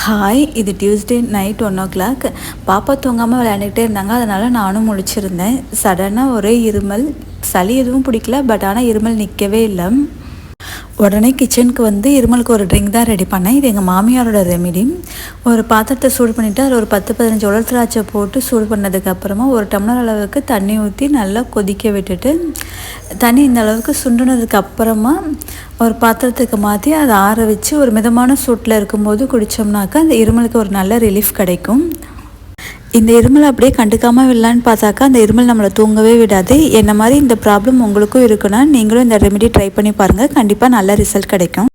Hi, இது Tuesday night 1 o'clock. பாப்பா தூங்காமல் விளையாண்டுக்கிட்டே இருந்தாங்க. அதனால் நானும் முழிச்சிருந்தேன். சடனாக ஒரே இருமல். சளி எதுவும் பிடிக்கல, பட் ஆனால் இருமல் நிற்கவே இல்லை. உடனே கிச்சனுக்கு வந்து இருமலுக்கு ஒரு ட்ரிங்க் தான் ரெடி பண்ணேன். இது எங்கள் மாமியாரோட ரெமிடி. ஒரு பாத்திரத்தை சூடு பண்ணிவிட்டு அதில் ஒரு 10-15 உலர் திராட்சை போட்டு சூடு பண்ணதுக்கப்புறமா ஒரு டம்ளர் அளவுக்கு தண்ணி ஊற்றி நல்லா கொதிக்க விட்டுட்டு, தண்ணி இந்த அளவுக்கு சுண்டுனதுக்கு அப்புறமா ஒரு பாத்திரத்துக்கு மாற்றி அதை ஆற வச்சு ஒரு மிதமான சூட்டில் இருக்கும்போது குடித்தோம்னாக்கா அந்த இருமலுக்கு ஒரு நல்ல ரிலீஃப் கிடைக்கும். இந்த இருமல் அப்படியே கண்டுக்காமல் விடலான்னு பார்த்தாக்கா அந்த இருமல் நம்மளை தூங்கவே விடாது. என்ன மாதிரி இந்த ப்ராப்ளம் உங்களுக்கும் இருக்குன்னா நீங்களும் இந்த ரெமெடி ட்ரை பண்ணி பாருங்கள். கண்டிப்பாக நல்ல ரிசல்ட் கிடைக்கும்.